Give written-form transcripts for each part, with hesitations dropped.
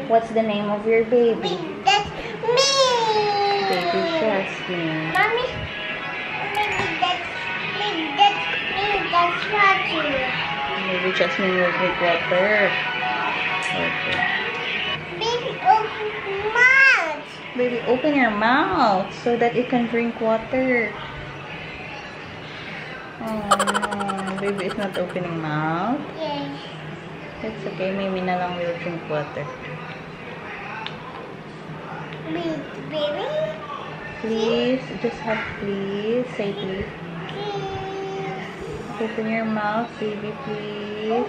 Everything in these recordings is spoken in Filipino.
What's the name of your baby? That's me. Baby Jasmine. Mommy, that's me. That's water. Baby Jasmine will drink water. Okay. Baby, open mouth. Baby, open your mouth so that you can drink water. Oh no, baby is not opening mouth. Yes. It's okay, Mimi na lang will drink water. Baby. Please, just have please. Say please. Please. Open your mouth, baby, please.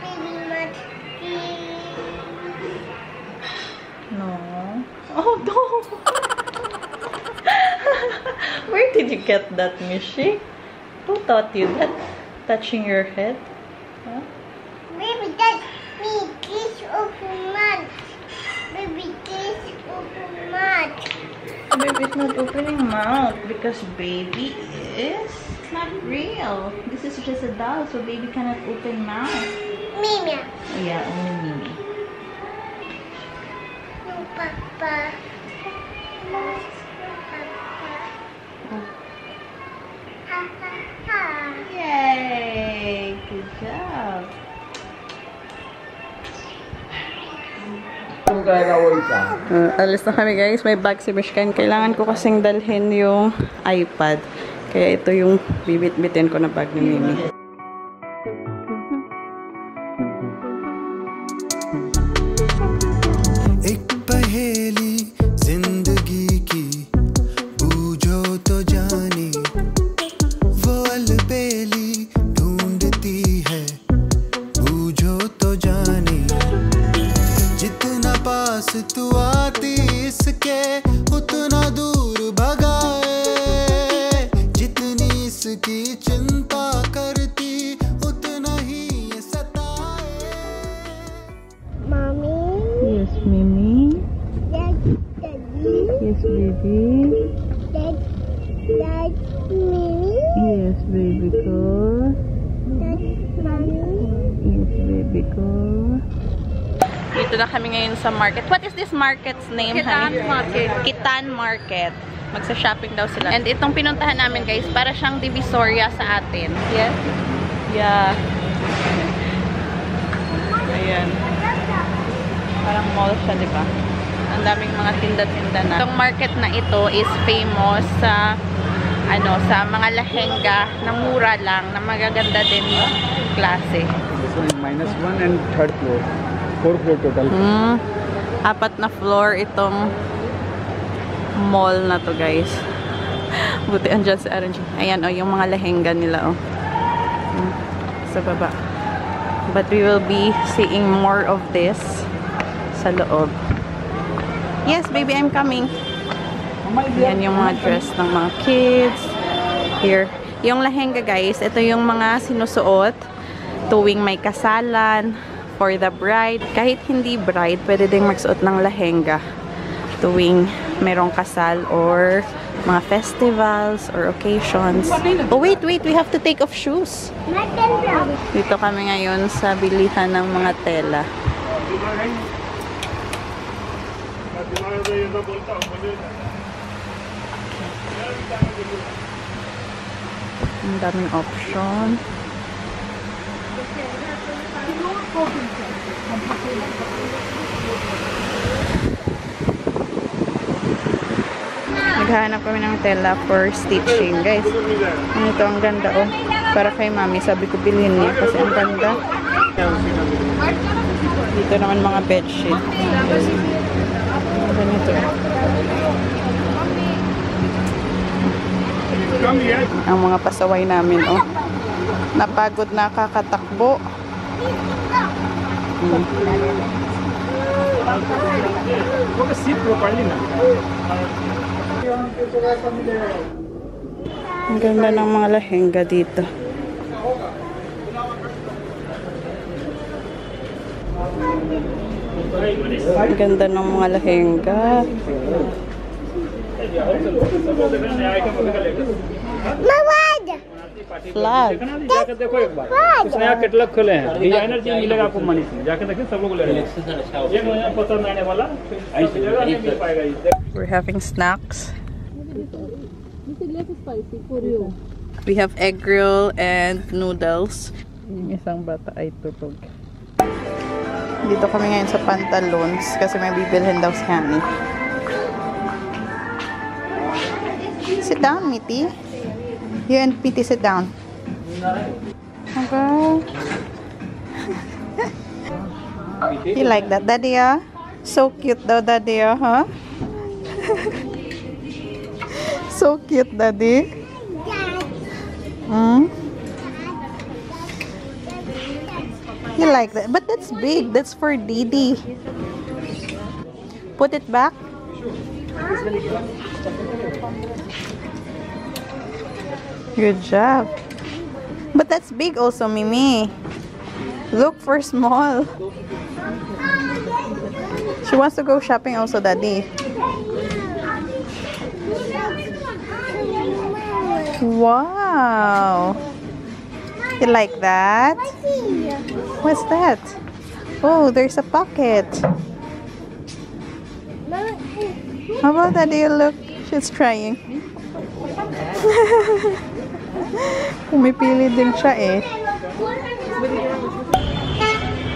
Baby, mouth. Please. No. Oh no! Where did you get that, Mishi? Who taught you that? Touching your head? Huh? Baby, that's me. Please open mouth. Baby, please open mouth. Baby's not opening mouth because baby is not real. This is just a doll, so baby cannot open mouth. Mimi. Yeah, only Mimi. No, Papa. No, Papa. Ha, ha, ha. Yay! Good job. Alis na kami guys. May bag si Mishkan. Kailangan ko kasing dalhin yung iPad. Kaya ito yung bibit-bitin ko na bag ni Mimi. एक पहेली जिंदगी की बूझो तो जाने वो अलबेली ढूंढती है बूझो तो जाने जितना पास तू आती इसके उतना दूर भगाए जितनी इसकी चिंता करती उतना ही ये सताए Mommy. Yes, Mimi. That's Daddy. Yes, baby. That's me. Yes, baby girl. That's Mommy. Yes, baby girl. Dito na kami ngayon sa market. What is this market's name, Kitan honey? Market. Kitan Market. Magsa-shopping daw sila. And itong pinuntahan namin, guys, para siyang divisoria sa atin. Yes? Yeah. Ayan. Parang mall siya, di ba? Ang daming mga tinda-tinda na. Itong market na ito is famous sa sa mga lehenga na mura lang, na magaganda din yung klase. This one is -1 and third floor. 4 floor total. Apat na floor itong mall na to, guys. Buti andyan si RNG. Ayan, yung mga lehenga nila, sa baba. But we will be seeing more of this sa loob. Yes, baby, I'm coming. Yan yung mga dress ng mga kids. Here. Yung lehenga, guys, ito yung mga sinusuot tuwing may kasalan, for the bride. Kahit hindi bride, pwede ding magsuot ng lehenga tuwing merong kasal or mga festivals or occasions. Oh, wait. We have to take off shoes. Dito kami ngayon sa bilihan ng mga tela. Ang daming option. Naghahanap kami ng tela for stitching, guys. Ito, ang ganda, oh. Para kay mami, sabi ko bilhin niya kasi ang ganda. Dito naman mga bedsheet. Ganito. Ang mga pasaway namin, oh. Napagod na kakatakbo. Ang ganda ng mga lehenga dito. Ang ganda ng mga lehenga. Mawad! Flag. देखना नहीं, जाकर देखो एक बार। कुछ नया कैटलॉग खोले हैं, डिजाइनर चीज मिलेगा आपको मनीष में। जाकर देखिए, सब लोग ले रहे हैं। एक नया पसंद आने वाला, सब जगह नहीं मिल पाएगा ये। We're having snacks. We have egg roll and noodles. Yung isang bata ay tutog. Dito kami ngayon sa Pantaloons kasi may bibilhin daw si Honey. Sit down, Mitty. You and Mitty sit down. Okay. You like that, Daddy? So cute daw, Daddy, huh? So cute, Daddy. Hmm? You like that? But that's big. That's for Didi. Put it back. Good job. But that's big also, Mimi. Look for small. She wants to go shopping also, Daddy. Wow. You like that? What's that? Oh, there's a pocket. How about that? Do you look? She's trying. Pumipili din siya eh.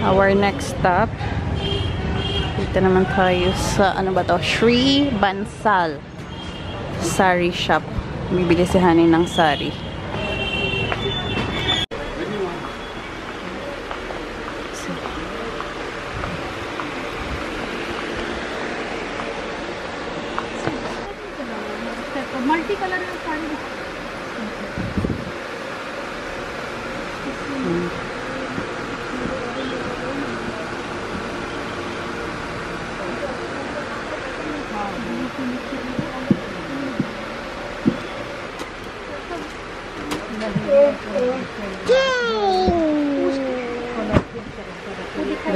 Our next stop. Dito naman tayo sa ano ba to? Sri Bansal Sari Shop. Bibili si Honey ng sari. Multi-color yung saree.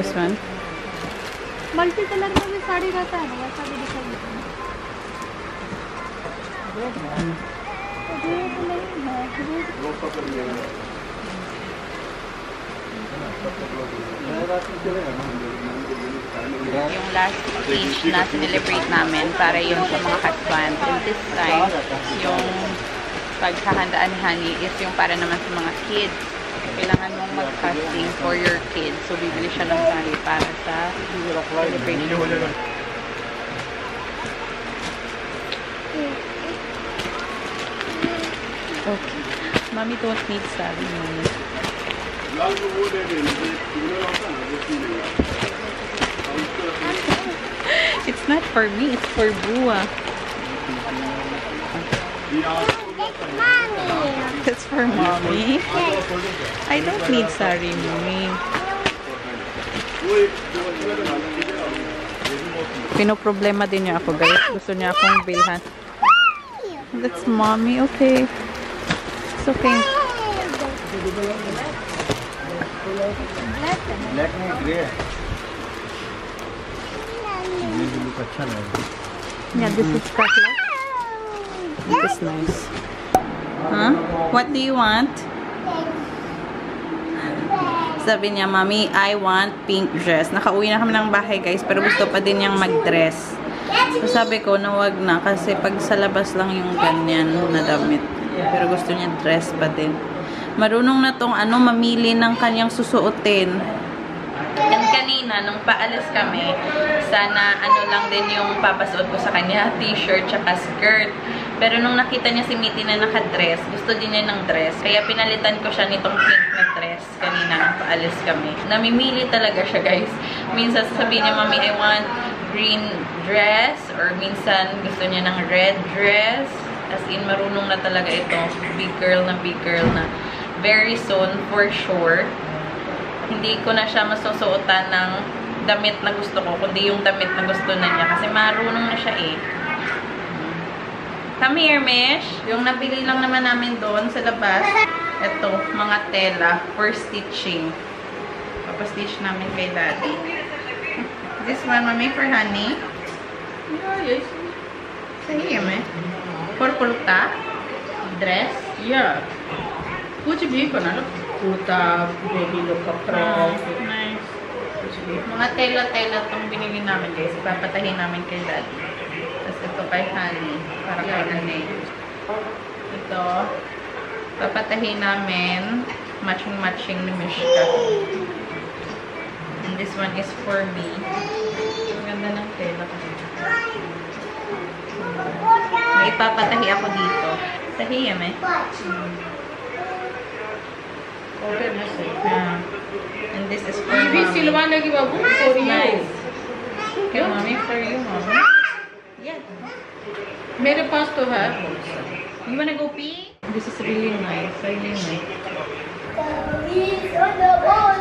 This one? Multi-colour में भी साड़ी रहता है ना, वैसा भी दिखाई देता है। Yung last stage na celebrate namin para yun sa mga husband. And this time, yung pagkahandaan ni Honey is yung para naman sa mga kids. Kailangan mong mag-casting for your kids. So, bibili siya ng sari para sa celebration. Okay. Mommy don't need sari, Mommy. It's not for me, it's for Bua. It's for Mommy. I don't need sari, Mommy. Pinoproblema din niya ako, guys. Gusto niya akong bilhan. That's Mommy, okay. It's okay. Black में ग्रे है, ये भी लुक अच्छा लग रहा है। Yeah, this is Katla. This is nice. Huh? What do you want? Sabi niya, Mommy, I want pink dress. Nakauwi na kami ng bahay, guys, pero gusto pa din niyang mag-dress. So, sabi ko, na wag na, kasi pag sa labas lang yung ganyan na damit. Pero gusto niya dress pa din. Marunong na tong mamili ng kanyang susuotin. And kanina, nung paalis kami, sana lang din yung papasuot ko sa kanya, t-shirt tsaka skirt. Pero nung nakita niya si Mitty na nakadress, gusto din niya ng dress. Kaya pinalitan ko siya nitong pink na dress kanina nung paalis kami. Namimili talaga siya, guys. Minsan sasabihin niya, Mommy, I want green dress. Or minsan gusto niya ng red dress. As in, marunong na talaga ito. Big girl na big girl na. Very soon, for sure, hindi ko na siya masusuotan ng damit na gusto ko, kundi yung damit na gusto na niya. Kasi marunong na siya eh. Come here, Mish. Yung nabili lang naman namin doon sa labas, ito, mga tela for stitching. Papastitch namin kay Daddy. This one, Mommy, for Honey. Yes. Say here, me. Purple ka? Dress? Yeah. कुछ भी बना लो. कुर्ता, बेबी लोग का frock. Nice. Mga tela-tela itong binili namin guys. Ipapatahin namin kay Daddy. Tapos ito kay Honey. Para kay Nanay. Ito. Papatahin namin. Matching-matching ni Mishka. And this one is for me. Ang ganda ng tela kasi. May ipapatahi ako dito. Tahiyan eh. Okay ना सही. And this is for ये भी mommy. सिलवा लगी बाबू for you. Nice. Okay, mommy, for you, mommy. Yeah. मेरे पास तो है. You wanna go pee? This is really nice. Really nice. He's on the wall.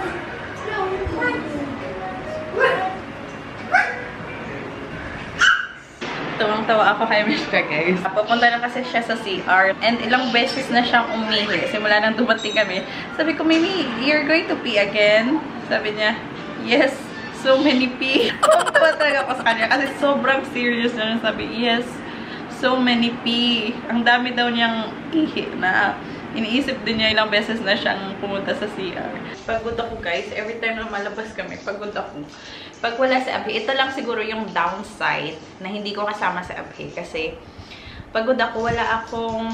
Tawang-tawa ako kay Mishka, guys. Papunta na kasi siya sa CR. And ilang beses na siyang umihi. Simula nang dumating kami. Sabi ko, Mimi, you're going to pee again? Sabi niya, yes, so many pee. Papunta talaga ako sa kanya. Kasi sobrang serious na sabi, yes, so many pee. Ang dami daw niyang ihi na iniisip din niya ilang beses na siyang pumunta sa CR. Pagod ako, guys. Every time lumalabas kami, pagod ako. Pag wala si Abhi, ito lang siguro yung downside na hindi ko kasama si Abhi. Kasi pagod ako, wala akong,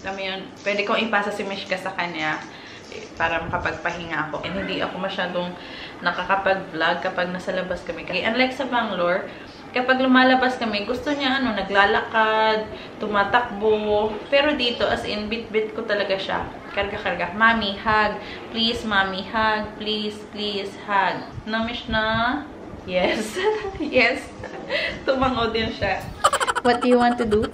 alam mo yun, pwede kong ipasa si Mishka sa kanya para makapagpahinga ako. And hindi ako masyadong nakakapag-vlog kapag nasa labas kami. Kaya unlike sa Bangalore, kapag lumalabas kami, gusto niya naglalakad, tumatakbo. Pero dito, as in, bit-bit ko talaga siya. Karga-karga. Mommy, hug. Please, mommy, hug. Please, please, hug. Namish na? Yes. Yes. Tumango din siya. What do you want to do?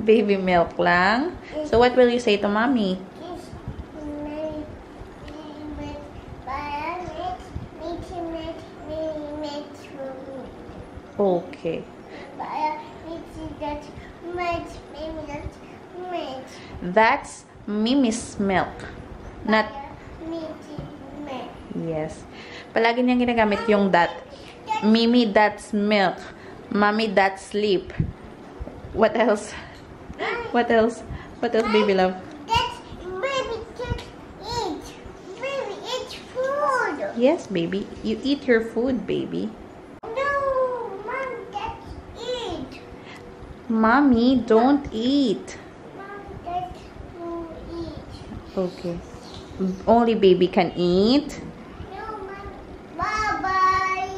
Baby milk lang? So, what will you say to mommy? Okay. That's Mimi's milk. Not... Yes. Palagi niyang ginagamit yung that. Mimi, that's milk. Mommy, that's sleep. What else? What else? What else, baby love? That's baby can eat. Baby eat food. Yes, baby. You eat your food, baby. No, Mom, that's eat. Mommy, don't eat. Mom, that's to eat. Okay. Only baby can eat. No, Mom. Bye-bye.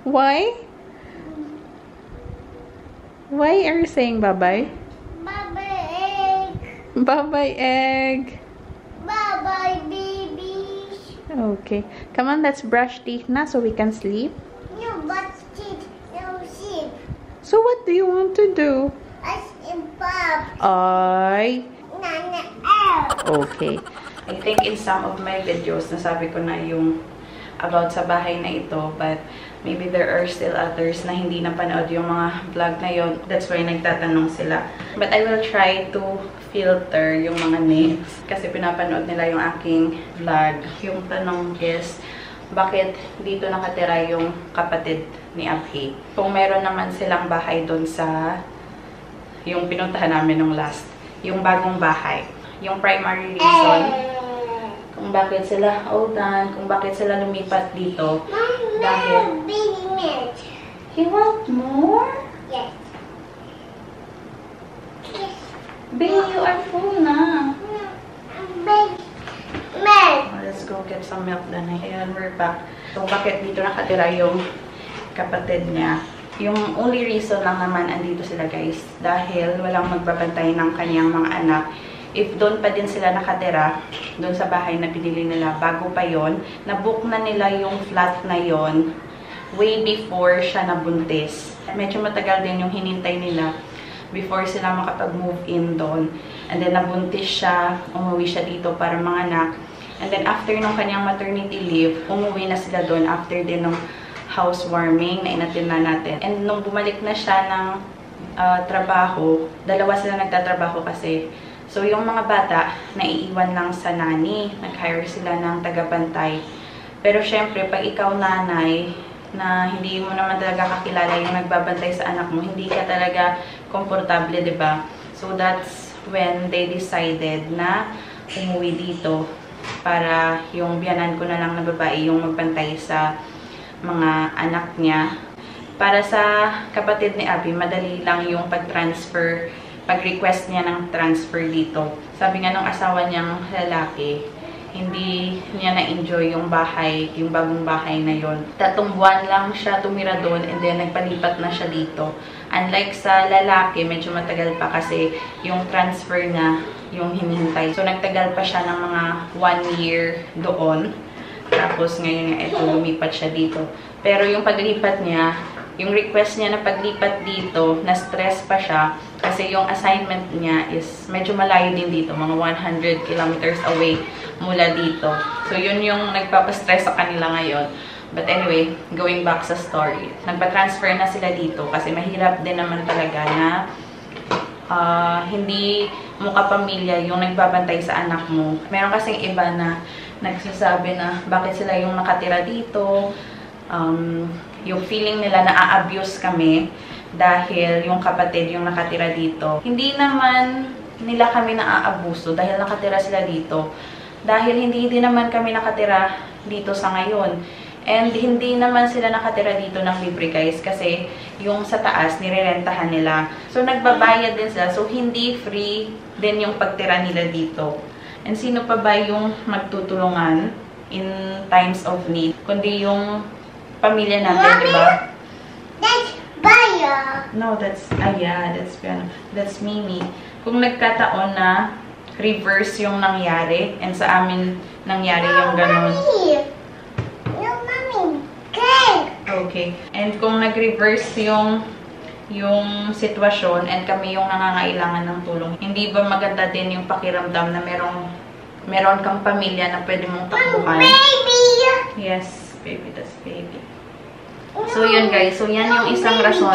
Why? Why are you saying bye-bye? Bye-bye, egg. Bye-bye, egg. Bye-bye, babies. Okay. Come on, let's brush teeth now so we can sleep. No, but teeth, no sheep. So what do you want to do? Us and Bob. Nana, Okay. I think in some of my videos, nasabi ko na yung about sa bahay na ito, but maybe there are still others na hindi napanood yung mga vlog na yon. That's why nagtatanong sila. But I will try to filter yung mga names kasi pinapanood nila yung aking vlog. Yung tanong is, bakit dito nakatira yung kapatid ni Abhi? Kung meron naman silang bahay doon sa yung pinuntahan namin nung last, yung bagong bahay. Yung primary reason kung bakit sila kung bakit sila lumipat dito. Dahil baby milk. you want more? Yes. Yes. Baby, you are full na. Baby milk. Let's go get some milk then. Ayan, we're back. So, bakit dito nakatira yung kapatid niya? Yung only reason lang naman andito sila, guys, dahil walang magbabantay ng kanyang mga anak. If doon pa din sila nakatira, doon sa bahay na pinili nila, bago pa yon, nabook na nila yung flat na yon way before siya nabuntis. Medyo matagal din yung hinintay nila before sila makapag-move in doon. And then nabuntis siya, umuwi siya dito para manganak. And then after nung kanyang maternity leave, umuwi na sila doon after din ng housewarming na inatin na natin. And nung bumalik na siya ng trabaho, dalawa sila nagtatrabaho kasi. So, yung mga bata, naiiwan lang sa nanny. Nag-hire sila ng tagabantay. Pero, syempre, pag ikaw nanay, na hindi mo naman talaga kakilala yung nagbabantay sa anak mo, hindi ka talaga komportable, diba? So, that's when they decided na umuwi dito para yung biyanan ko na lang na babae yung magbantay sa mga anak niya. Para sa kapatid ni Abby, madali lang yung pag-request niya ng transfer dito. Sabi nga ng asawa niyang lalaki, hindi niya na-enjoy yung bahay, yung bagong bahay na yon. 3 buwan lang siya tumira doon and then nagpalipat na siya dito. Unlike sa lalaki, medyo matagal pa kasi yung transfer na yung hinihintay. So nagtagal pa siya ng mga 1 year doon. Tapos ngayon nga ito, lumipat siya dito. Pero yung paglipat niya, yung request niya na paglipat dito, na-stress pa siya kasi yung assignment niya is medyo malayo din dito, mga 100 kilometers away mula dito. So yun yung nagpapastress sa kanila ngayon. But anyway, going back sa story, nagpa-transfer na sila dito kasi mahirap din naman talaga na hindi mo kapamilya yung nagbabantay sa anak mo. Meron kasing iba na nagsasabi na bakit sila yung nakatira dito, yung feeling nila na a-abuse kami dahil yung kapatid yung nakatira dito. Hindi naman nila kami na-aabuso dahil nakatira sila dito. Dahil hindi naman kami nakatira dito sa ngayon. And hindi naman sila nakatira dito ng libre guys kasi yung sa taas nirerentahan nila. So nagbabayad din sila. So hindi free din yung pagtira nila dito. And sino pa ba yung magtutulungan in times of need? Kundi yung pamilya natin, di ba? That's Baya. No, that's Aya. That's Mimi. Kung nagkataon na reverse yung nangyari, and sa amin nangyari yung ganun. No, Mommy. Cake. Okay. And kung nag-reverse yung sitwasyon and kami yung nangangailangan ng tulong, hindi ba maganda din yung pakiramdam na meron kang pamilya na pwede mong takbuhan? Baby. Yes, baby, that's baby. So yun guys, so yan yung isang rason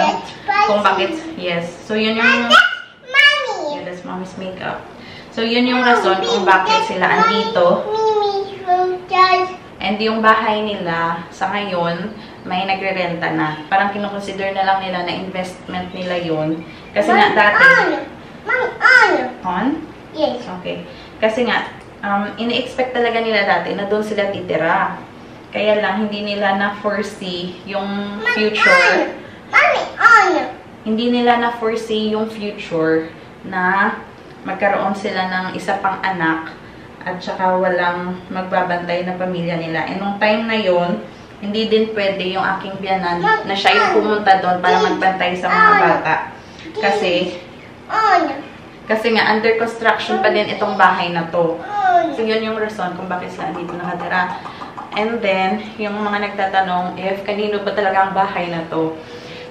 kung bakit, yes. So yun yung, Mommy. yeah, that's mommy's makeup. So yun yung rason kung bakit sila andito. Mimi from Dad. And yung bahay nila, sa ngayon, may nagre-renta na. Parang kinukonsider na lang nila na investment nila yun. Kasi nga dati... Mommy, on. On? Yes. Okay. Kasi nga, ini-expect talaga nila dati na doon sila titira. Kaya lang, hindi nila na-foresee yung future. Mommy, on. Hindi nila na-foresee yung future na magkaroon sila ng isa pang anak at saka walang magbabantay na pamilya nila. And nung time na yon, hindi din pwede yung aking biyanan na siya yung pumunta doon para magbantay sa mga bata. Kasi nga, under construction pa din itong bahay na to. So, yun yung rason kung bakit sila dito nakatira. And then, yung mga nagtatanong if kanino ba talaga ang bahay na to.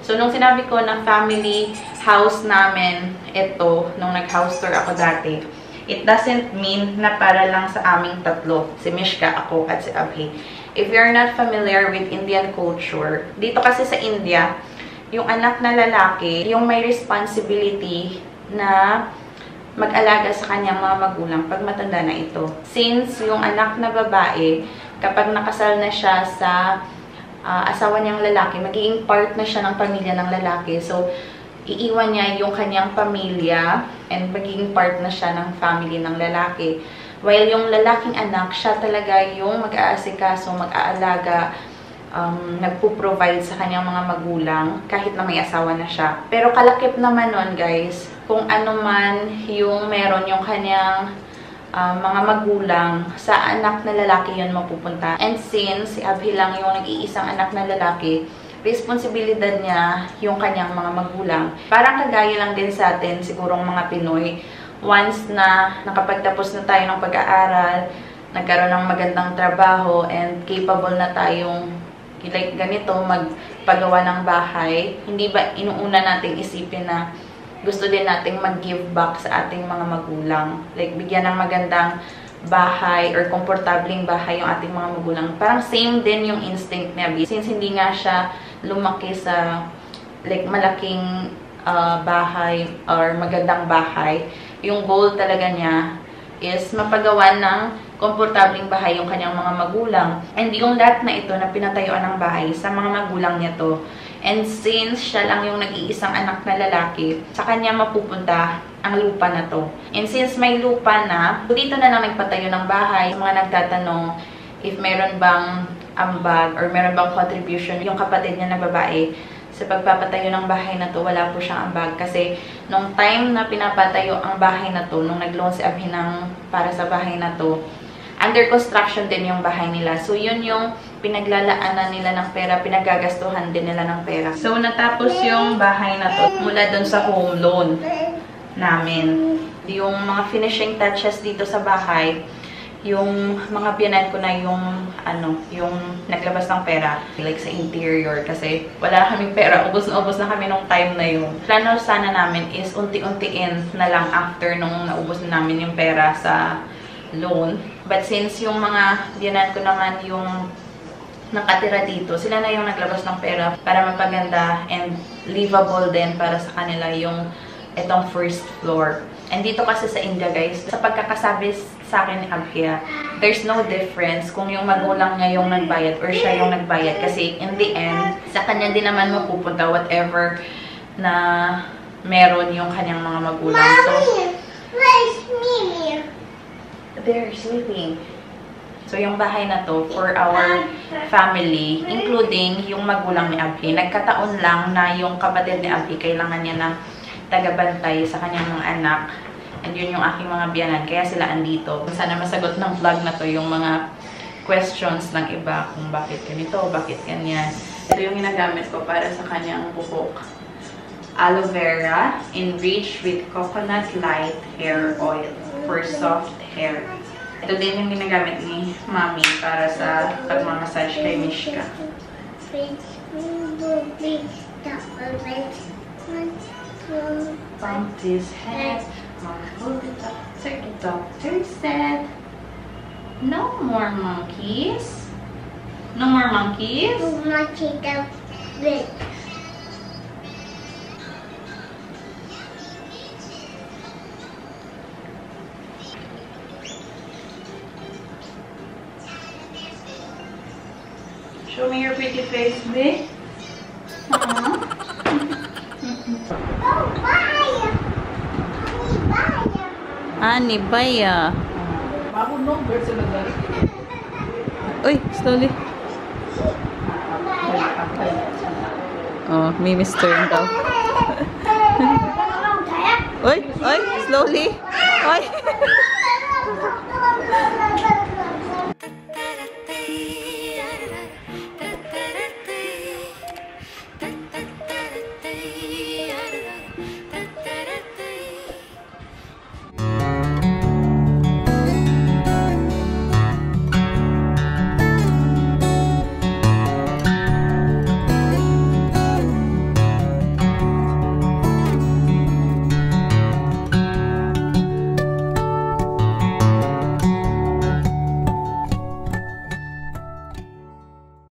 So, nung sinabi ko na family house namin ito, nung nag-house tour ako dati, it doesn't mean na para lang sa aming tatlo. Si Mishka, ako, at si Abhi. If you're not familiar with Indian culture, dito kasi sa India, yung anak na lalaki, yung may responsibility na mag-alaga sa kanyang mga magulang pag matanda na ito. Since yung anak na babae, kapag nakasal na siya sa asawa niyang lalaki, magiging part na siya ng pamilya ng lalaki. So, iiwan niya yung kanyang pamilya and magiging part na siya ng family ng lalaki. While yung lalaking anak, siya talaga yung mag-aasikaso, mag-aalaga, nagpo-provide sa kanyang mga magulang kahit na may asawa na siya. Pero kalakip naman nun guys, kung ano man yung meron yung kanyang mga magulang, sa anak na lalaki yun mapupunta. And since si Abhi lang yung nag-iisang anak na lalaki, responsibilidad niya yung kanyang mga magulang. Parang kagaya lang din sa atin, sigurong mga Pinoy, once na nakapagtapos na tayo ng pag-aaral, nagkaroon ng magandang trabaho, and capable na tayong like ganito, magpagawa ng bahay, hindi ba inuuna nating isipin na gusto din nating mag-give back sa ating mga magulang. Like, bigyan ng magandang bahay or komportabling bahay yung ating mga magulang. Parang same din yung instinct niya. Since hindi nga siya lumaki sa like malaking bahay or magandang bahay, yung goal talaga niya is mapagawa ng komportabling bahay yung kanyang mga magulang. And yung lahat na ito na pinatayuan ng bahay sa mga magulang niya to, And since siya lang yung nag-iisang anak na lalaki, sa kanya mapupunta ang lupa na to. And since may lupa na, dito na lang nagpatayo ng bahay. Mga nagtatanong if meron bang ambag or meron bang contribution yung kapatid niya na babae sa pagpapatayo ng bahay na to. Wala po siyang ambag kasi nung time na pinapatayo ang bahay na to, nung nag-loan si Abhi para sa bahay na to, under construction din yung bahay nila. So, yun yung pinaglalaanan nila ng pera, pinagagastuhan din nila ng pera. So, natapos yung bahay na to mula dun sa home loan namin. Yung mga finishing touches dito sa bahay, yung mga biyanan ko na yung naglabas ng pera, like sa interior, kasi wala kaming pera, ubos na kami nung time na yun. Plano sana namin is unti-untiin na lang after nung naubos na namin yung pera sa loan. But since yung mga biyanan ko naman yung nakatira dito, sila na yung naglabas ng pera para mapaganda and livable din para sa kanila yung itong first floor. And dito kasi sa India, guys, sa pagkakasabi sa akin ni Abhia, there's no difference kung yung magulang niya yung nagbayad or siya yung nagbayad. Kasi in the end, sa kanya din naman mapupunta whatever na meron yung kanyang mga magulang. Mommy, where's Mimi? They're sleeping. So, yung bahay na to, for our family, including yung magulang ni Abhi, nagkataon lang na yung kapatid ni Abhi, kailangan niya ng tagabantay sa kanyang mga anak. And yun yung aking mga biyanan. Kaya sila andito. Sana masagot ng vlog na to yung mga questions ng iba kung bakit ganito, bakit ganyan. Ito yung ginagamit ko para sa kanyang buhok. Aloe vera enriched with coconut light hair oil for soft hair. Ito din yung ginagamit ni Mami para sa pagmamassage kay Mishka. Bump his head. The doctor said, no more monkeys. No more monkeys. Show me your pretty face, babe. Ani baya. Uy, slowly. Oh, Mimi's turn daw. Uy, slowly. Uy.